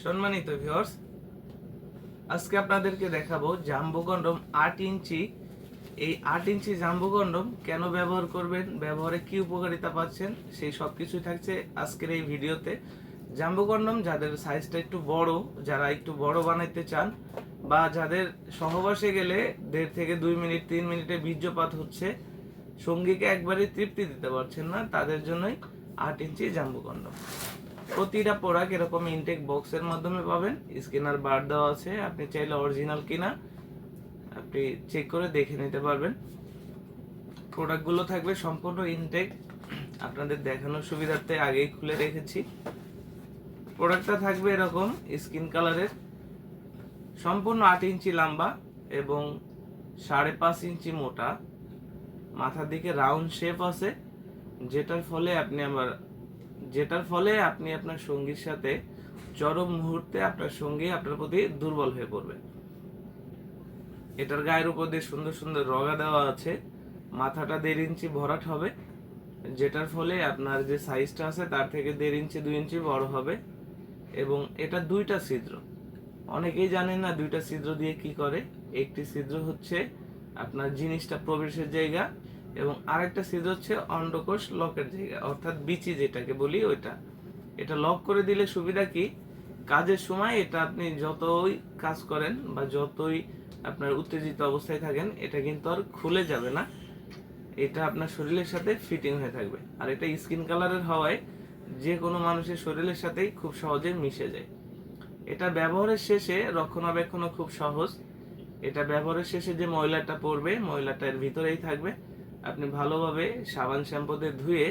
সম্মানিত ভিউয়ার্স, আজকে আপনাদেরকে দেখাবো জাম্বো কন্ডম 8 ইঞ্চি। এই 8 ইঞ্চি জাম্বো কন্ডম কেন ব্যবহার করবেন, ব্যবহারে কি উপকারিতা পাচ্ছেন, সেই সব কিছুই থাকছে আজকের এই ভিডিওতে। জাম্বো কন্ডম যাদের সাইজটা একটু বড়, যারা একটু বড় বানাইতে চান, বা যাদের সহবাসে গেলে 1.5 থেকে 2 মিনিট 3 মিনিটে বীর্যপাত হচ্ছে, সঙ্গীকে একবারে তৃপ্তি দিতে পারছেন না, তাদের জন্যই 8 ইঞ্চি জাম্বো কন্ডম। প্রতিটা প্রোডাক্ট এরকম ইনটেক বক্সের মাধ্যমে পাবেন, স্ক্যানার বার দেওয়া আছে, আপনি চাইলে অরিজিনাল কিনা আপনি চেক করে দেখে নিতে পারবেন। প্রোডাক্টগুলো থাকবে সম্পূর্ণ ইনটেক, আপনাদের দেখানোর সুবিধার্থে আগেই খুলে রেখেছি। প্রোডাক্টটা থাকবে এরকম স্কিন কালারের, সম্পূর্ণ 8 ইঞ্চি লম্বা এবং 5.5 ইঞ্চি মোটা, মাথার দিকে রাউন্ড শেপ আছে, যেটার ফলে আপনি আপনার সঙ্গীর সাথে চরম মুহূর্তে আপনার সঙ্গী আপনার প্রতি দুর্বল হয়ে পড়বে। এটার গায়ের উপর দিয়ে সুন্দর সুন্দর রগা দেওয়া আছে, মাথাটা 1.5 ইঞ্চি ভরাট হবে, যেটার ফলে আপনার যে সাইজটা আছে তার থেকে 1.5 ইঞ্চি 2 ইঞ্চি বড় হবে। এবং এটা 2টা ছিদ্র, অনেকেই জানেন না 2টা ছিদ্র দিয়ে কি করে। একটি ছিদ্র হচ্ছে আপনার জিনিসটা প্রবেশের জায়গা, এবং আরেকটা ছিদ্র হচ্ছে অন্ডকোষ লকের জায়গা, অর্থাৎ বিচি যেটাকে বলি ওইটা। এটা লক করে দিলে সুবিধা কি, কাজের সময় এটা আপনি যতই কাজ করেন বা যতই আপনার উত্তেজিত অবস্থায় থাকেন, এটা কিন্তু আর খুলে যাবে না, এটা আপনার শরীরের সাথে ফিটিং হয়ে থাকবে। আর এটা স্কিন কালারের হওয়ায় যে কোনো মানুষের শরীরের সাথেই খুব সহজে মিশে যায়। এটা ব্যবহারের শেষে রক্ষণাবেক্ষণও খুব সহজ। এটা ব্যবহারের শেষে যে ময়লাটা পড়বে, ময়লাটা এর ভিতরেই থাকবে। আপনি ভালোভাবে সাবান শ্যাম্পু দিয়ে ধুয়ে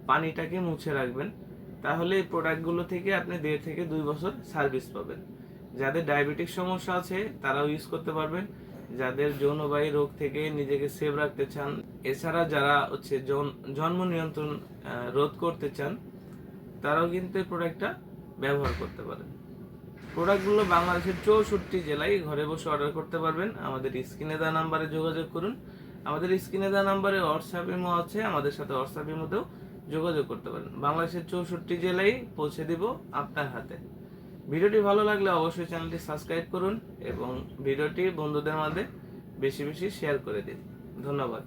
পানিটাকে মুছে রাখবেন, তাহলে এই প্রোডাক্টগুলো থেকে আপনি 1.5 থেকে 2 বছর সার্ভিস পাবেন। যাদের ডায়াবেটিক সমস্যা আছে তারাও ইউজ করতে পারবেন, যাদের যৌনবাহী রোগ থেকে নিজেকে সেভ রাখতে চান, এছাড়া যারা হচ্ছে জন্ম নিয়ন্ত্রণ রোধ করতে চান, তারাও কিন্তু এই প্রোডাক্টটা ব্যবহার করতে পারেন। প্রোডাক্টগুলো বাংলাদেশের 64 জেলায় ঘরে বসে অর্ডার করতে পারবেন। আমাদের স্ক্রিনে দেওয়া নাম্বারে যোগাযোগ করুন। আমাদের স্ক্রিনে দেওয়া নাম্বারে হোয়াটসঅ্যাপ ইমো আছে, আমাদের সাথে হোয়াটসঅ্যাপ ইমোতেও যোগাযোগ করতে পারেন। বাংলাদেশের 64 জেলায় পৌঁছে দিব আপনার হাতে। ভিডিওটি ভালো লাগলে অবশ্যই চ্যানেলটি সাবস্ক্রাইব করুন এবং ভিডিওটি বন্ধুদের মাঝে বেশি বেশি শেয়ার করে দিন। ধন্যবাদ।